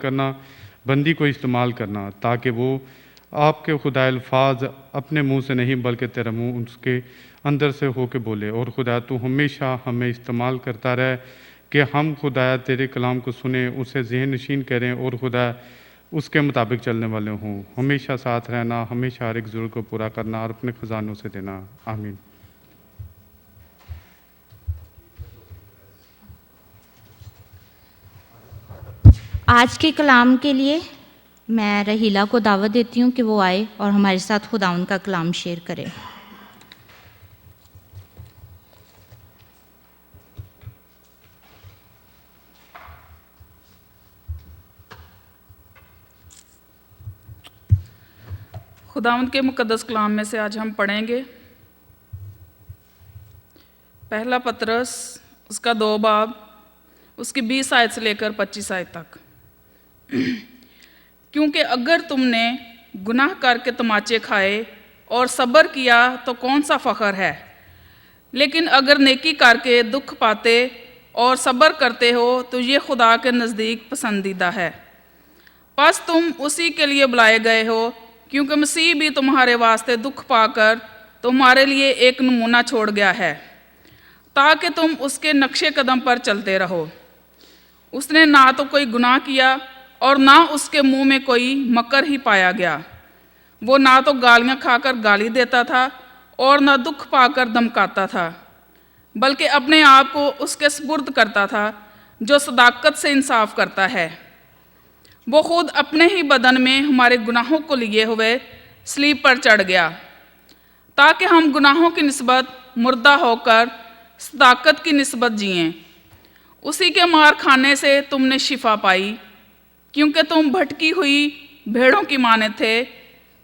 کرنا، بندی کو استعمال کرنا، تاکہ وہ آپ کے خدا الفاظ اپنے منہ سے نہیں بلکہ تیرا منہ اس کے اندر سے ہو کے بولے۔ اور خدا تو ہمیشہ ہمیں استعمال کرتا رہے کہ ہم خدا تیرے کلام کو سنیں، اسے ذہن نشین کریں اور خدا اس کے مطابق چلنے والے ہوں۔ ہمیشہ ساتھ رہنا، ہمیشہ ہر ایک ضرورت کو پورا کرنا اور اپنے خزانوں سے دینا۔ آمین۔ آج کے کلام کے لیے میں رحیلہ کو دعوت دیتی ہوں کہ وہ آئے اور ہمارے ساتھ خداوند کا کلام شیئر کرے۔ خداوند کے مقدس کلام میں سے آج ہم پڑھیں گے پہلا پطرس، اس کا 2 باب، اس کی 20 آیت سے لے کر 25 آیت تک۔ کیونکہ اگر تم نے گناہ کر کے تماچے کھائے اور صبر کیا تو کون سا فخر ہے، لیکن اگر نیکی کر کے دکھ پاتے اور صبر کرتے ہو تو یہ خدا کے نزدیک پسندیدہ ہے۔ پس تم اسی کے لیے بلائے گئے ہو، کیونکہ مسیح بھی تمہارے واسطے دکھ پا کر تمہارے لیے ایک نمونہ چھوڑ گیا ہے، تاکہ تم اس کے نقش قدم پر چلتے رہو۔ اس نے نہ تو کوئی گناہ کیا اور نہ اس کے منہ میں کوئی مکر ہی پایا گیا۔ وہ نہ تو گالیاں کھا کر گالی دیتا تھا اور نہ دکھ پا کر دمکاتا تھا، بلکہ اپنے آپ کو اس کے سپرد کرتا تھا جو صداقت سے انصاف کرتا ہے۔ وہ خود اپنے ہی بدن میں ہمارے گناہوں کو لیے ہوئے صلیب پر چڑھ گیا، تاکہ ہم گناہوں کی نسبت مردہ ہو کر صداقت کی نسبت جئیں۔ اسی کے مار کھانے سے تم نے شفا پائی، کیونکہ تم بھٹکی ہوئی بھیڑوں کی مانند تھے،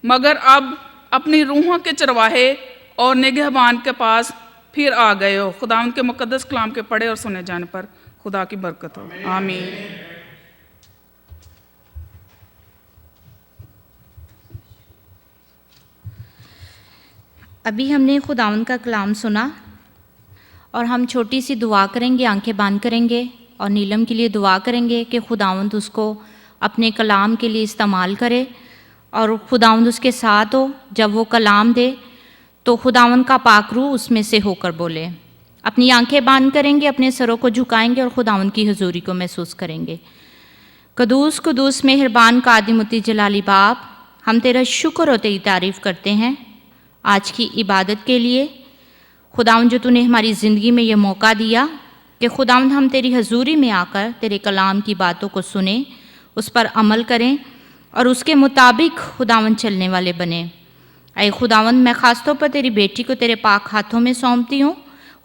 مگر اب اپنی روحوں کے چرواہے اور نگہبان کے پاس پھر آ گئے ہو۔ خداوند کے مقدس کلام کے پڑھے اور سنے جانے پر خدا کی برکت ہو۔ آمین۔ ابھی ہم نے خداوند کا کلام سنا اور ہم چھوٹی سی دعا کریں گے، آنکھیں بند کریں گے اور نیلم کے لیے دعا کریں گے کہ خداوند اس کو اپنے کلام کے لیے استعمال کرے اور خداوند اس کے ساتھ ہو۔ جب وہ کلام دے تو خداوند کا پاک روح اس میں سے ہو کر بولے۔ اپنی آنکھیں بند کریں گے، اپنے سروں کو جھکائیں گے اور خداوند کی حضوری کو محسوس کریں گے۔ قدوس قدوس مہربان قادر مطیع جلالی باپ، ہم تیرا شکر اور تیری تعریف کرتے ہیں آج کی عبادت کے لیے۔ خداوند جو تو نے ہماری زندگی میں یہ موقع دیا کہ خداوند ہم تیری حضوری میں آ کر تیرے کلام کی باتوں کو سنیں، اس پر عمل کریں اور اس کے مطابق خداوند چلنے والے بنیں۔ اے خداوند، میں خاص طور پر تیری بیٹی کو تیرے پاک ہاتھوں میں سونپتی ہوں،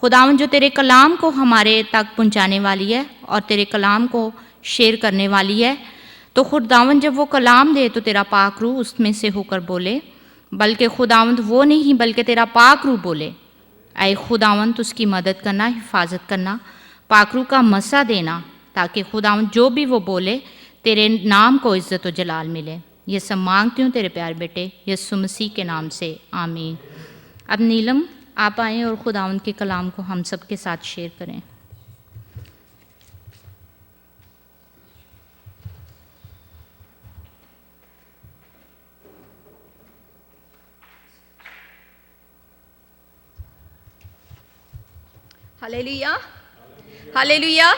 خداوند جو تیرے کلام کو ہمارے تک پہنچانے والی ہے اور تیرے کلام کو شیئر کرنے والی ہے۔ تو خداوند جب وہ کلام دے تو تیرا پاک روح اس میں سے ہو کر بولے، بلکہ خداوند وہ نہیں بلکہ تیرا پاک روح بولے۔ اے خداوند، اس کی مدد کرنا، حفاظت کرنا، پاک روح کا مسا دینا، تاکہ خداوند جو بھی وہ بولے تیرے نام کو عزت و جلال ملے۔ یہ سب مانگتی ہوں تیرے پیار بیٹے یسوع مسیح کے نام سے، آمین۔ اب نیلم آپ آئیں اور خداوند کے کلام کو ہم سب کے ساتھ شیئر کریں۔ ہالےلویا، ہالےلویا،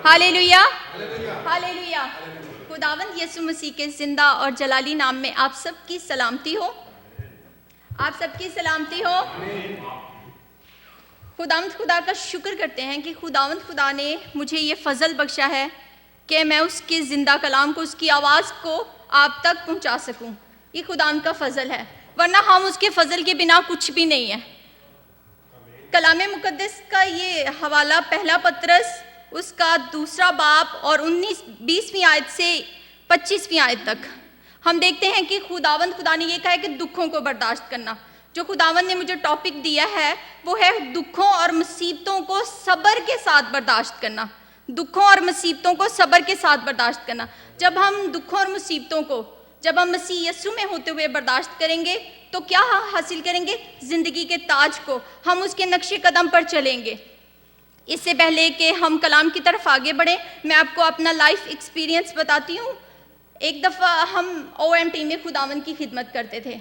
ہالےلویا، ہالےلویا۔ خداوند یسوع مسیح کے زندہ اور جلالی نام میں آپ سب کی سلامتی ہو، آپ سب کی سلامتی ہو۔ خداوند خدا کا شکر کرتے ہیں کہ خداوند خدا نے مجھے یہ فضل بخشا ہے کہ میں اس کے زندہ کلام کو، اس کی آواز کو آپ تک پہنچا سکوں۔ یہ خداوند کا فضل ہے، ورنہ ہم اس کے فضل کے بنا کچھ بھی نہیں ہیں۔ کلام مقدس کا یہ حوالہ پہلا پطرس، اس کا 2 باب اور 20ویں آیت سے 25ویں آیت تک ہم دیکھتے ہیں کہ خداوند خدا نے یہ کہا ہے کہ دکھوں کو برداشت کرنا۔ جو خداوند نے مجھے ٹاپک دیا ہے وہ ہے دکھوں اور مصیبتوں کو صبر کے ساتھ برداشت کرنا۔ دکھوں اور مصیبتوں کو صبر کے ساتھ برداشت کرنا۔ جب ہم دکھوں اور مصیبتوں کو، جب ہم مسیح یسوع میں ہوتے ہوئے برداشت کریں گے تو کیا حاصل کریں گے؟ زندگی کے تاج کو۔ ہم اس کے نقش قدم پر چلیں گے۔ اس سے پہلے کہ ہم کلام کی طرف آگے بڑھیں، میں آپ کو اپنا لائف ایکسپیرینس بتاتی ہوں۔ ایک دفعہ ہم OMT میں خداوند کی خدمت کرتے تھے۔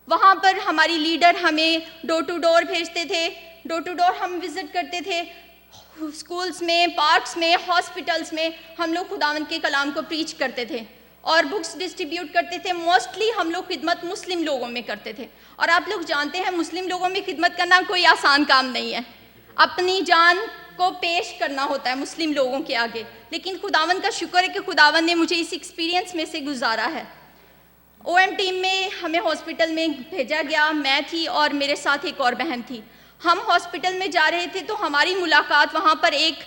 وہاں پر ہماری لیڈر ہمیں ڈور ٹو ڈور بھیجتے تھے، ڈور ٹو ڈور ہم وزٹ کرتے تھے، اسکولز میں، پارکس میں، ہاسپٹلز میں ہم لوگ خداوند کے کلام کو پریچ کرتے تھے اور بکس ڈسٹریبیوٹ کرتے تھے۔ موسٹلی ہم لوگ خدمت مسلم لوگوں میں کرتے تھے، اور آپ لوگ جانتے ہیں مسلم لوگوں میں خدمت کرنا کوئی آسان کام نہیں ہے، اپنی جان کو پیش کرنا ہوتا ہے مسلم لوگوں کے آگے، لیکن خداوند کا شکر ہے کہ خداوند نے مجھے اس ایکسپیرینس میں سے گزارا ہے۔ OMT میں ہمیں ہاسپٹل میں بھیجا گیا، میں تھی اور میرے ساتھ ایک اور بہن تھی۔ ہم ہاسپٹل میں جا رہے تھے تو ہماری ملاقات وہاں پر ایک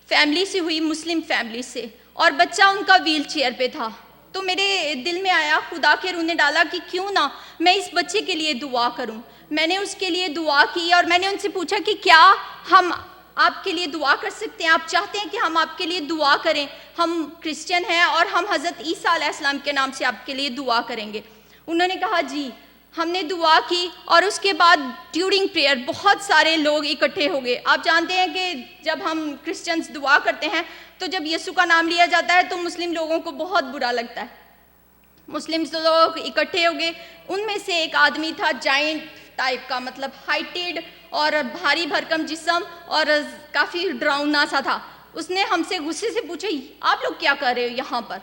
فیملی سے ہوئی، مسلم فیملی سے، اور بچہ ان کا ویل چیئر پہ تھا۔ تو میرے دل میں آیا، خدا کے روح نے ڈالا کہ کیوں نہ میں اس بچے کے لیے دعا کروں۔ میں نے اس کے لیے دعا کی اور میں نے ان سے پوچھا کہ کیا ہم آپ کے لیے دعا کر سکتے ہیں؟ آپ چاہتے ہیں کہ ہم آپ کے لیے دعا کریں؟ ہم کرسچن ہیں اور ہم حضرت عیسیٰ علیہ السلام کے نام سے آپ کے لیے دعا کریں گے۔ انہوں نے کہا جی۔ ہم نے دعا کی اور اس کے بعد ڈیورنگ پریئر بہت سارے لوگ اکٹھے ہو گئے۔ آپ جانتے ہیں کہ جب ہم کرسچنز دعا کرتے ہیں تو جب یسوع کا نام لیا جاتا ہے تو مسلم لوگوں کو بہت برا لگتا ہے۔ مسلم لوگ اکٹھے ہو گئے، ان میں سے ایک آدمی تھا جائنٹ ٹائپ کا، مطلب ہائٹیڈ اور بھاری بھرکم جسم اور کافی ڈراؤنا سا تھا۔ اس نے ہم سے غصے سے پوچھا آپ لوگ کیا کر رہے ہو یہاں پر؟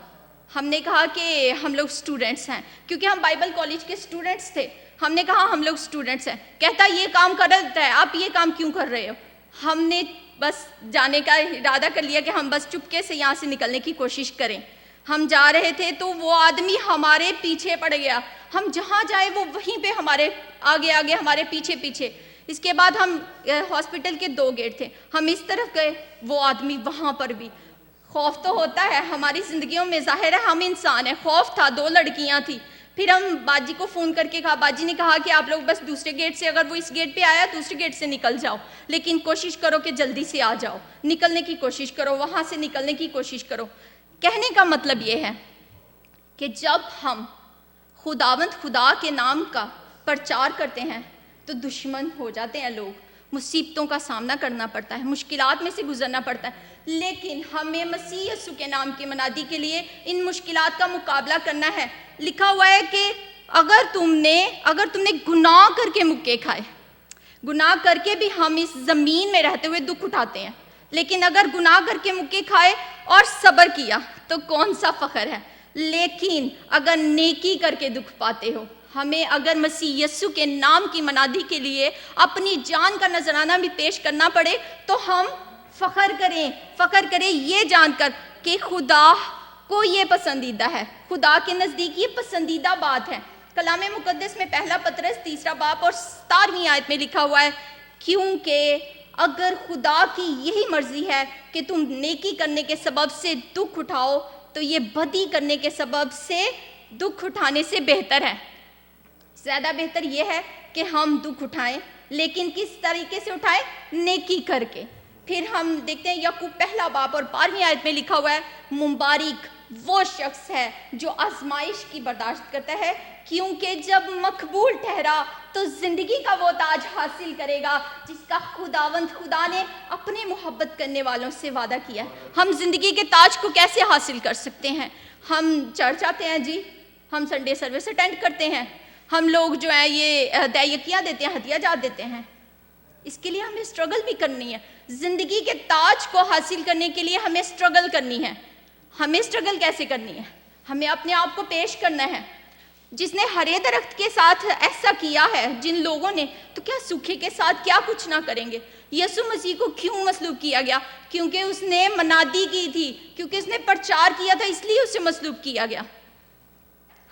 ہم نے کہا کہ ہم لوگ اسٹوڈنٹس ہیں، کیونکہ ہم بائبل کالج کے اسٹوڈنٹس تھے۔ ہم نے کہا ہم لوگ اسٹوڈنٹس ہیں۔ کہتا یہ کام کرتا ہے، آپ یہ کام کیوں کر رہے ہو؟ ہم نے بس جانے کا ارادہ کر لیا کہ ہم بس چپکے سے یہاں سے نکلنے کی کوشش کریں۔ ہم جا رہے تھے تو وہ آدمی ہمارے پیچھے پڑ گیا، ہم جہاں جائے وہ وہیں پہ ہمارے آگے آگے، ہمارے پیچھے پیچھے۔ اس کے بعد ہم ہاسپٹل کے 2 گیٹ تھے، ہم اس طرف گئے، وہ آدمی وہاں پر بھی۔ خوف تو ہوتا ہے ہماری زندگیوں میں، ظاہر ہے ہم انسان ہیں، خوف تھا، 2 لڑکیاں تھیں۔ پھر ہم باجی کو فون کر کے کہا، باجی نے کہا کہ آپ لوگ بس دوسرے گیٹ سے، اگر وہ اس گیٹ پہ آیا دوسرے گیٹ سے نکل جاؤ، لیکن کوشش کرو کہ جلدی سے آ جاؤ، نکلنے کی کوشش کرو، وہاں سے نکلنے کی کوشش کرو۔ کہنے کا مطلب یہ ہے کہ جب ہم خداوند خدا کے نام کا پرچار کرتے ہیں تو دشمن ہو جاتے ہیں لوگ، مصیبتوں کا سامنا کرنا پڑتا ہے، مشکلات میں سے گزرنا پڑتا ہے، لیکن ہمیں مسیح یسوع کے نام کی منادی کے لیے ان مشکلات کا مقابلہ کرنا ہے۔ لکھا ہوا ہے کہ اگر تم نے گناہ کر کے مکے کھائے، گناہ کر کے بھی ہم اس زمین میں رہتے ہوئے دکھ اٹھاتے ہیں، لیکن اگر گناہ کر کے مکے کھائے اور صبر کیا تو کون سا فخر ہے۔ لیکن اگر نیکی کر کے دکھ پاتے ہو، ہمیں اگر مسیح یسوع کے نام کی منادی کے لیے اپنی جان کا نذرانہ بھی پیش کرنا پڑے تو ہم فخر کریں یہ جان کر کہ خدا کو یہ پسندیدہ ہے، خدا کے نزدیک یہ پسندیدہ بات ہے۔ کلام مقدس میں 1 پطرس 3 باب اور 17ویں آیت میں لکھا ہوا ہے، کیونکہ اگر خدا کی یہی مرضی ہے کہ تم نیکی کرنے کے سبب سے دکھ اٹھاؤ تو یہ بدی کرنے کے سبب سے دکھ اٹھانے سے بہتر ہے۔ زیادہ بہتر یہ ہے کہ ہم دکھ اٹھائیں، لیکن کس طریقے سے اٹھائیں؟ نیکی کر کے۔ پھر ہم دیکھتے ہیں یعقوب 1 باب اور 12ویں آیت میں لکھا ہوا ہے، مبارک وہ شخص ہے جو آزمائش کی برداشت کرتا ہے، کیونکہ جب مقبول ٹھہرا تو زندگی کا وہ تاج حاصل کرے گا جس کا خداوند خدا نے اپنے محبت کرنے والوں سے وعدہ کیا ہے۔ ہم زندگی کے تاج کو کیسے حاصل کر سکتے ہیں؟ ہم چرچ آتے ہیں جی، ہم سنڈے سروس اٹینڈ کرتے ہیں، ہم لوگ جو ہیں یہ دعیقیاں دیتے ہیں، ہدیہ جات دیتے ہیں۔ اس کے لیے ہمیں اسٹرگل بھی کرنی ہے۔ زندگی کے تاج کو حاصل کرنے کے لیے ہمیں اسٹرگل کرنی ہے۔ ہمیں اسٹرگل کیسے کرنی ہے؟ ہمیں اپنے آپ کو پیش کرنا ہے۔ جس نے ہرے درخت کے ساتھ ایسا کیا ہے جن لوگوں نے، تو کیا سوکھے کے ساتھ کیا کچھ نہ کریں گے؟ یسوع مسیح کو کیوں مصلوب کیا گیا؟ کیونکہ اس نے منادی کی تھی، کیونکہ اس نے پرچار کیا تھا، اس لیے اسے مصلوب کیا گیا۔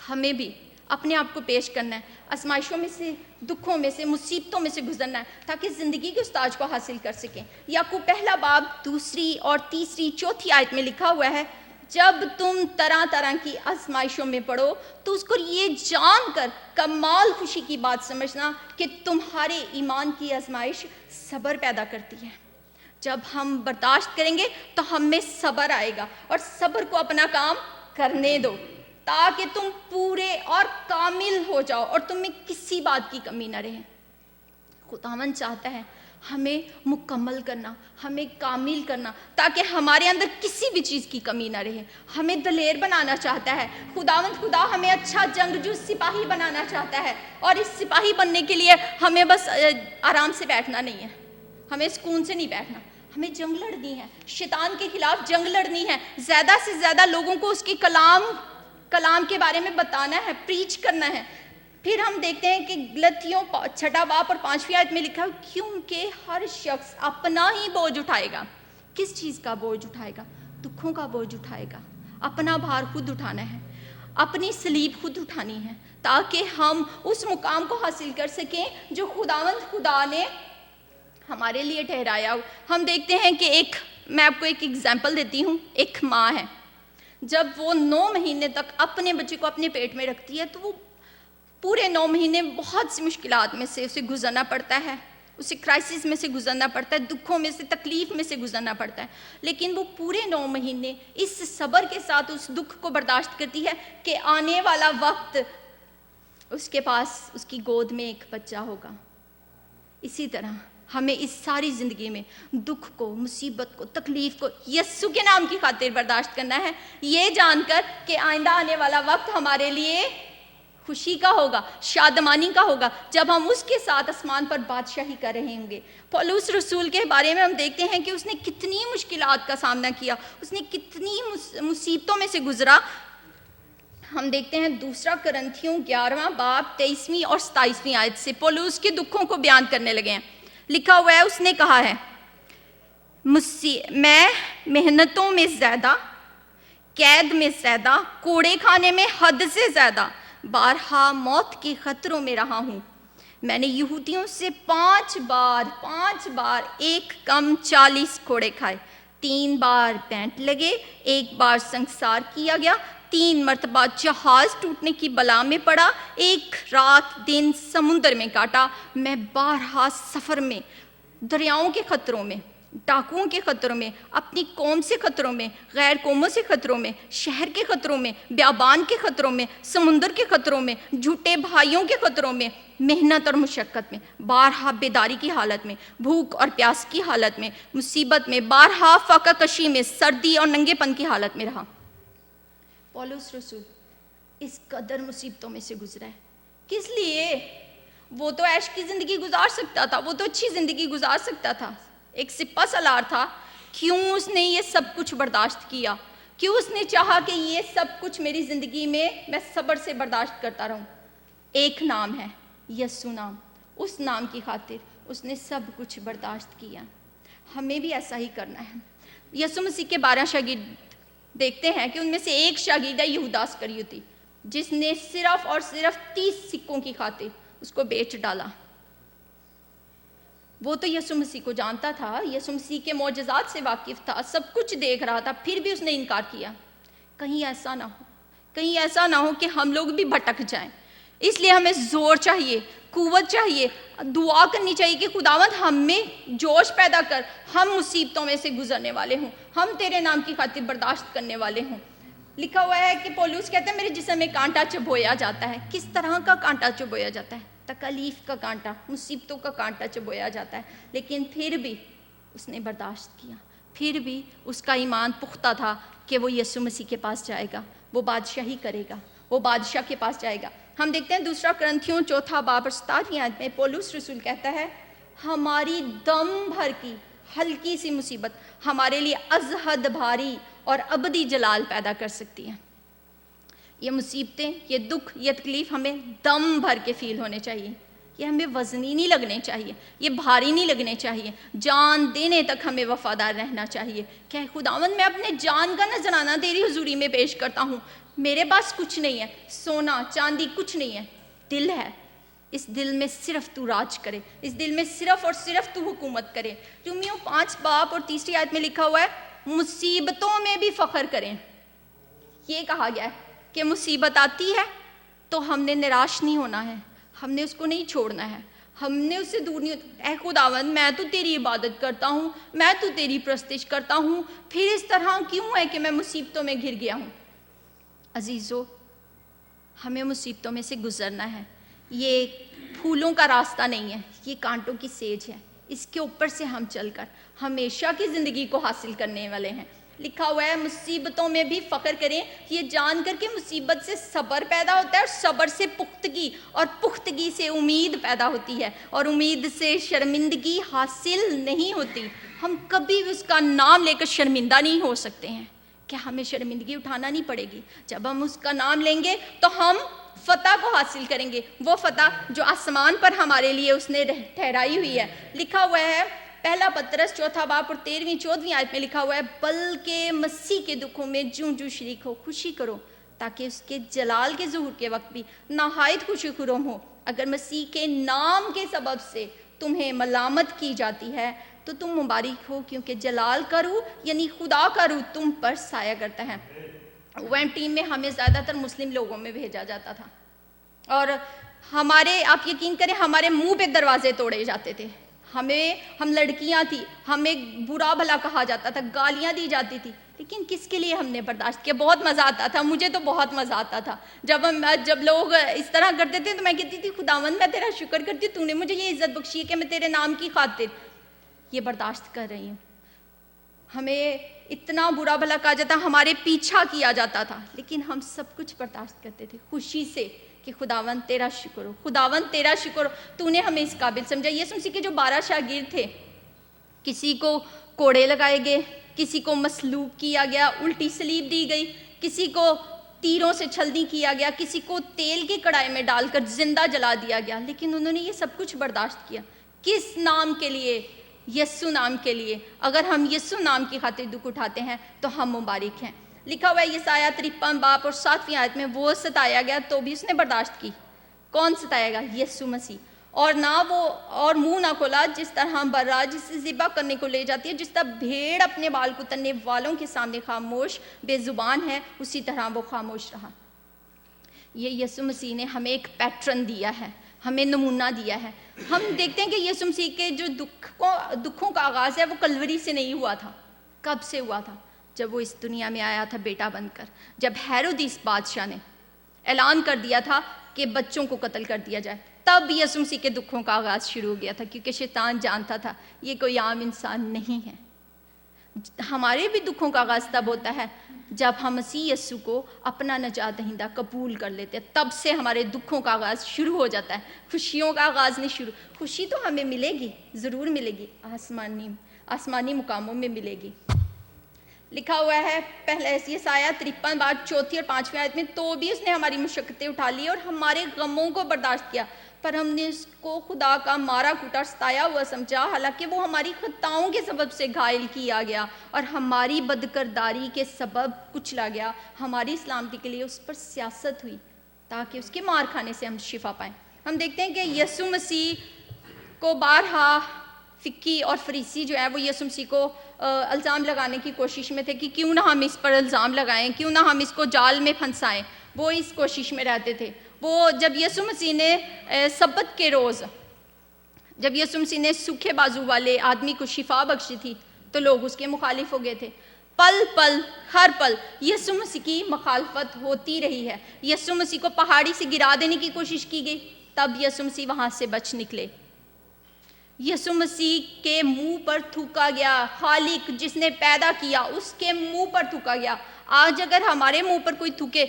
ہمیں بھی اپنے آپ کو پیش کرنا ہے، آزمائشوں میں سے، دکھوں میں سے، مصیبتوں میں سے گزرنا ہے تاکہ زندگی کے اس تاج کو حاصل کر سکیں۔ یعقوب 1 باب 2 اور 3 4 آیت میں لکھا ہوا ہے، جب تم طرح طرح کی آزمائشوں میں پڑو تو اس کو یہ جان کر کمال خوشی کی بات سمجھنا کہ تمہارے ایمان کی آزمائش صبر پیدا کرتی ہے۔ جب ہم برداشت کریں گے تو ہم میں صبر آئے گا، اور صبر کو اپنا کام کرنے دو تاکہ تم پورے اور کامل ہو جاؤ اور تم میں کسی بات کی کمی نہ رہے۔ خداوند چاہتا ہے ہمیں مکمل کرنا، ہمیں کامل کرنا، تاکہ ہمارے اندر کسی بھی چیز کی کمی نہ رہے. ہمیں دلیر بنانا چاہتا ہے خداوند خدا، ہمیں اچھا جنگجو سپاہی بنانا چاہتا ہے. اور اس سپاہی بننے کے لیے ہمیں بس آرام سے بیٹھنا نہیں ہے، ہمیں سکون سے نہیں بیٹھنا، ہمیں جنگ لڑنی ہے، شیطان کے خلاف جنگ لڑنی ہے. زیادہ سے زیادہ لوگوں کو اس کی کلام کے بارے میں بتانا ہے، پریچ کرنا ہے. پھر ہم دیکھتے ہیں کہ غلطیوں 6 باب اور 5ویں آیت میں لکھا ہے کیونکہ ہر شخص اپنا ہی بوجھ اٹھائے گا. کس چیز کا بوجھ اٹھائے گا؟ دکھوں کا بوجھ اٹھائے گا. اپنا بھار خود اٹھانا ہے، اپنی صلیب خود اٹھانی ہے، تاکہ ہم اس مقام کو حاصل کر سکیں جو خداوند خدا نے ہمارے لیے ٹھہرایا ہو. ہم دیکھتے ہیں کہ میں آپ کو ایک ایگزامپل دیتی ہوں. ایک ماں ہے، جب وہ 9 مہینے تک اپنے بچے کو اپنے پیٹ میں رکھتی ہے تو وہ پورے 9 مہینے بہت سی مشکلات میں سے اسے گزرنا پڑتا ہے، اسے کرائسس میں سے گزرنا پڑتا ہے، دکھوں میں سے، تکلیف میں سے گزرنا پڑتا ہے. لیکن وہ پورے 9 مہینے اس صبر کے ساتھ اس دکھ کو برداشت کرتی ہے کہ آنے والا وقت اس کے پاس اس کی گود میں ایک بچہ ہوگا. اسی طرح ہمیں اس ساری زندگی میں دکھ کو، مصیبت کو، تکلیف کو یسوع کے نام کی خاطر برداشت کرنا ہے، یہ جان کر کہ آئندہ آنے والا وقت ہمارے لیے خوشی کا ہوگا، شادمانی کا ہوگا، جب ہم اس کے ساتھ آسمان پر بادشاہی کر رہے ہوں گے. پولس رسول کے بارے میں ہم دیکھتے ہیں کہ اس نے کتنی مشکلات کا سامنا کیا، اس نے کتنی مصیبتوں میں سے گزرا. ہم دیکھتے ہیں 2 کرنتھیوں 11واں باب 23ویں اور 27ویں آیت سے پولس کے دکھوں کو بیان کرنے لگے ہیں. لکھا ہوا ہے، اس نے کہا ہے میں محنتوں میں زیادہ، قید میں زیادہ، کوڑے کھانے میں حد سے زیادہ، بارہا موت کے خطروں میں رہا ہوں. میں نے یہودیوں سے 5 بار ایک کم 40 کوڑے کھائے، 3 بار پینٹ لگے، 1 بار سنگسار کیا گیا، 3 مرتبہ جہاز ٹوٹنے کی بلا میں پڑا، 1 رات دن سمندر میں کاٹا. میں بارہا سفر میں، دریاؤں کے خطروں میں، ڈاکوؤں کے خطروں میں، اپنی قوم سے خطروں میں، غیر قوموں سے خطروں میں، شہر کے خطروں میں، بیابان کے خطروں میں، سمندر کے خطروں میں، جھوٹے بھائیوں کے خطروں میں، محنت اور مشقت میں، بارہا بیداری کی حالت میں، بھوک اور پیاس کی حالت میں، مصیبت میں، بارہا فاقہ کشی میں، سردی اور ننگے پن کی حالت میں رہا. پولس رسول اس قدر مصیبتوں میں سے گزرا ہے. کس لیے؟ وہ تو عیش کی زندگی گزار سکتا تھا، وہ تو اچھی زندگی گزار سکتا تھا، ایک سپہ سالار تھا. کیوں اس نے یہ سب کچھ برداشت کیا؟ کیوں اس نے چاہا کہ یہ سب کچھ میری زندگی میں صبر سے برداشت کرتا رہوں؟ ایک نام ہے، یسوع نام. اس نام کی خاطر اس نے سب کچھ برداشت کیا. ہمیں بھی ایسا ہی کرنا ہے. یسوع مسیح کے 12 شاگرد دیکھتے ہیں کہ ان میں سے ایک شاگرد ہے یہودا اسکریوتی، جس نے صرف اور صرف 30 سکوں کی خاطر اس کو بیچ ڈالا. وہ تو یسوع مسیح کو جانتا تھا، یسوع مسیح کے معجزات سے واقف تھا، سب کچھ دیکھ رہا تھا، پھر بھی اس نے انکار کیا. کہیں ایسا نہ ہو کہ ہم لوگ بھی بھٹک جائیں. اس لیے ہمیں زور چاہیے، قوت چاہیے، دعا کرنی چاہیے کہ خداوند ہم میں جوش پیدا کر، ہم مصیبتوں میں سے گزرنے والے ہوں، ہم تیرے نام کی خاطر برداشت کرنے والے ہوں. لکھا ہوا ہے کہ پولس کہتے ہیں میرے جسم میں کانٹا چبھویا جاتا ہے. کس طرح کا کانٹا چبھویا جاتا ہے؟ تکلیف کا کانٹا، مصیبتوں کا کانٹا چبھویا جاتا ہے. لیکن پھر بھی اس نے برداشت کیا، پھر بھی اس کا ایمان پختہ تھا کہ وہ یسوع مسیح کے پاس جائے گا، وہ بادشاہی کرے گا، وہ بادشاہ کے پاس جائے گا. ہم دیکھتے ہیں 2 کرنتھیوں 4 باب اور 17ویں آیت میں پولس رسول کہتا ہے ہماری دم بھر کی ہلکی سی مصیبت ہمارے لیے از حد بھاری اور ابدی جلال پیدا کر سکتی ہیں. یہ مصیبتیں، یہ دکھ، یہ تکلیف ہمیں دم بھر کے فیل ہونے چاہیے. یہ ہمیں وزنی نہیں لگنے چاہیے، یہ بھاری نہیں لگنے چاہیے. جان دینے تک ہمیں وفادار رہنا چاہیے کہ خداوند میں اپنے جان کا نذرانہ تیری حضوری میں پیش کرتا ہوں. میرے پاس کچھ نہیں ہے، سونا چاندی کچھ نہیں ہے، دل ہے. اس دل میں صرف تو راج کرے، اس دل میں صرف اور صرف تو حکومت کرے. رومیوں 5 باب اور 3 آیت میں لکھا ہوا ہے مصیبتوں میں بھی فخر کریں. یہ کہا گیا ہے کہ مصیبت آتی ہے تو ہم نے نراش نہیں ہونا ہے، ہم نے اس کو نہیں چھوڑنا ہے، ہم نے اس سے دور نہیں. اے خداوند میں تو تیری عبادت کرتا ہوں، میں تو تیری پرستش کرتا ہوں، پھر اس طرح کیوں ہے کہ میں مصیبتوں میں گر گیا ہوں؟ عزیزو، ہمیں مصیبتوں میں سے گزرنا ہے. یہ پھولوں کا راستہ نہیں ہے، یہ کانٹوں کی سیج ہے. اس کے اوپر سے ہم چل کر ہمیشہ کی زندگی کو حاصل کرنے والے ہیں۔ لکھا ہوا ہے مصیبتوں میں بھی فخر کریں، یہ جان کر کہ مصیبت سے صبر پیدا ہوتا ہے، اور صبر سے پختگی، اور پختگی سے امید پیدا ہوتی ہے، اور امید سے شرمندگی حاصل نہیں ہوتی۔ ہم کبھی بھی اس کا نام لے کر شرمندہ نہیں ہو سکتے ہیں، کہ ہمیں شرمندگی اٹھانا نہیں پڑے گی۔ جب ہم اس کا نام لیں گے تو ہم فتح کو حاصل کریں گے، وہ فتح جو آسمان پر ہمارے لیے اس نے ٹھہرائی ہوئی ہے۔ لکھا ہوا ہے پہلا پطرس 4 باب اور 13-14 آیت میں لکھا ہوا ہے، بلکہ مسیح کے دکھوں میں جوں جوں شریک ہو خوشی کرو، تاکہ اس کے جلال کے ظہور کے وقت بھی نہایت خوشی خرم ہو۔ اگر مسیح کے نام کے سبب سے تمہیں ملامت کی جاتی ہے تو تم مبارک ہو، کیونکہ جلال کا روح یعنی خدا کا روح تم پر سایہ کرتا ہے۔ ویم ٹیم میں ہمیں زیادہ تر مسلم لوگوں میں بھیجا جاتا تھا، اور آپ یقین کریں ہمارے منہ پہ دروازے توڑے جاتے تھے۔ ہم لڑکیاں تھی، ہمیں برا بھلا کہا جاتا تھا، گالیاں دی جاتی تھی، لیکن کس کے لیے ہم نے برداشت کیا؟ بہت مزہ آتا تھا، مجھے تو بہت مزہ آتا تھا جب لوگ اس طرح کرتے تھے تو میں کہتی تھی خداوند میں تیرا شکر کرتی ہوں، تو نے مجھے یہ عزت بخشی ہے کہ میں تیرے نام کی خاطر یہ برداشت کر رہی ہوں۔ ہمیں اتنا برا بھلا کہا جاتا، ہمارے پیچھا کیا جاتا تھا، لیکن ہم سب کچھ برداشت کرتے تھے خوشی سے کہ خداوند تیرا شکر ہو، خداوند تیرا شکر ہو، تو نے ہمیں اس قابل سمجھا۔ یسوع مسیح کے جو 12 شاگرد تھے، کسی کو کوڑے لگائے گئے، کسی کو مصلوب کیا گیا، الٹی صلیب دی گئی، کسی کو تیروں سے چھلنی کیا گیا، کسی کو تیل کی کڑائی میں ڈال کر زندہ جلا دیا گیا، لیکن انہوں نے یہ سب کچھ برداشت کیا۔ کس نام کے لیے؟ یسوع نام کے لیے۔ اگر ہم یسوع نام کی خاطر دکھ اٹھاتے ہیں تو ہم مبارک ہیں۔ لکھا ہوا ہے یسایہ 53 باب اور 7 آیت میں، وہ ستایا گیا تو بھی اس نے برداشت کی۔ کون ستایا گا؟ یسوع مسیح۔ اور منہ نہ کھولا، جس طرح برا جسے ذبح کرنے کو لے جاتی ہے، جس طرح بھیڑ اپنے بال کترنے والوں کے سامنے خاموش بے زبان ہے، اسی طرح وہ خاموش رہا۔ یہ یسوع مسیح نے ہمیں ایک پیٹرن دیا ہے، ہمیں نمونہ دیا ہے۔ ہم دیکھتے ہیں کہ یسوع مسیح کے جو دکھوں کا آغاز ہے وہ کلوری سے نہیں ہوا تھا۔ کب سے ہوا تھا؟ جب وہ اس دنیا میں آیا تھا بیٹا بن کر، جب ہیرودیس بادشاہ نے اعلان کر دیا تھا کہ بچوں کو قتل کر دیا جائے، تب یسوع مسیح کے دکھوں کا آغاز شروع ہو گیا تھا، کیونکہ شیطان جانتا تھا یہ کوئی عام انسان نہیں ہے۔ ہمارے بھی دکھوں کا آغاز تب ہوتا ہے جب ہم مسیح یسوع کو اپنا نجات دہندہ قبول کر لیتے ہیں، تب سے ہمارے دکھوں کا آغاز شروع ہو جاتا ہے، خوشیوں کا آغاز نہیں شروع۔ خوشی تو ہمیں ملے گی، ضرور ملے گی، آسمانی مقاموں میں ملے گی۔ لکھا ہوا ہے پہلے یسایہ 53 باب 4 اور 5 آیت میں، تو بھی اس نے ہماری مشقتیں اٹھا لی اور ہمارے غموں کو برداشت کیا، پر ہم نے اس کو خدا کا مارا کوٹا ستایا ہوا سمجھا، حالانکہ وہ ہماری خطاؤں کے سبب سے گھائل کیا گیا اور ہماری بدکرداری کے سبب کچلا گیا۔ ہماری سلامتی کے لیے اس پر سیاست ہوئی تاکہ اس کے مار کھانے سے ہم شفا پائیں۔ ہم دیکھتے ہیں کہ یسوع مسیح کو بارہا فقی اور فریسی جو ہے وہ یسوع مسیح کو الزام لگانے کی کوشش میں تھے کہ کیوں نہ ہم اس پر الزام لگائیں، کیوں نہ ہم اس کو جال میں پھنسائیں۔ وہ اس کوشش میں رہتے تھے۔ وہ جب یسوع مسیح نے سبت کے روز جب یسوع مسیح نے سوکھے بازو والے آدمی کو شفا بخشی تھی تو لوگ اس کے مخالف ہو گئے تھے۔ پل پل ہر پل یسوع مسیح کی مخالفت ہوتی رہی ہے۔ یسوع مسیح کو پہاڑی سے گرا دینے کی کوشش کی گئی، تب یسوع مسیح وہاں سے بچ نکلے۔ یسوع مسیح کے منہ پر تھوکا گیا، خالق جس نے پیدا کیا اس کے منہ پر تھوکا گیا۔ آج اگر ہمارے منہ پر کوئی تھوکے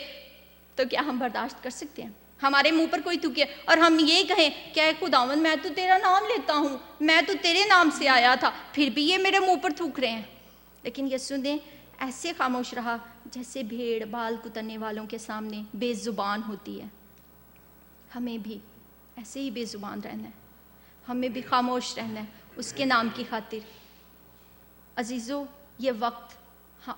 تو کیا ہم برداشت کر سکتے ہیں؟ ہمارے منہ پر کوئی تھوکے اور ہم یہ کہیں کہ اے خداوند میں تو تیرا نام لیتا ہوں، میں تو تیرے نام سے آیا تھا، پھر بھی یہ میرے منہ پر تھوک رہے ہیں۔ لیکن یسوع نے ایسے خاموش رہا جیسے بھیڑ بال کترنے والوں کے سامنے بے زبان ہوتی ہے۔ ہمیں بھی ایسے ہی بے زبان رہنا ہے، ہمیں بھی خاموش رہنا ہے اس کے نام کی خاطر۔ عزیزو، یہ وقت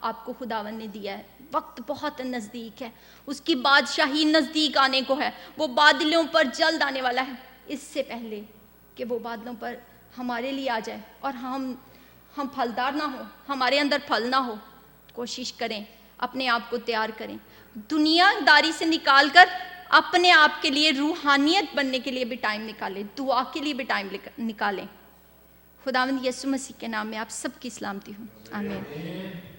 آپ کو خداوند نے دیا ہے، وقت بہت نزدیک ہے، اس کی بادشاہی نزدیک آنے کو ہے، وہ بادلوں پر جلد آنے والا ہے۔ اس سے پہلے کہ وہ بادلوں پر ہمارے لیے آ جائے اور ہم پھلدار نہ ہو، ہمارے اندر پھل نہ ہو، کوشش کریں اپنے آپ کو تیار کریں، دنیا داری سے نکال کر اپنے آپ کے لیے روحانیت بننے کے لیے بھی ٹائم نکالیں، دعا کے لیے بھی ٹائم نکالیں۔ خداوند یسوع مسیح کے نام میں آپ سب کی سلامتی ہوں، آمین۔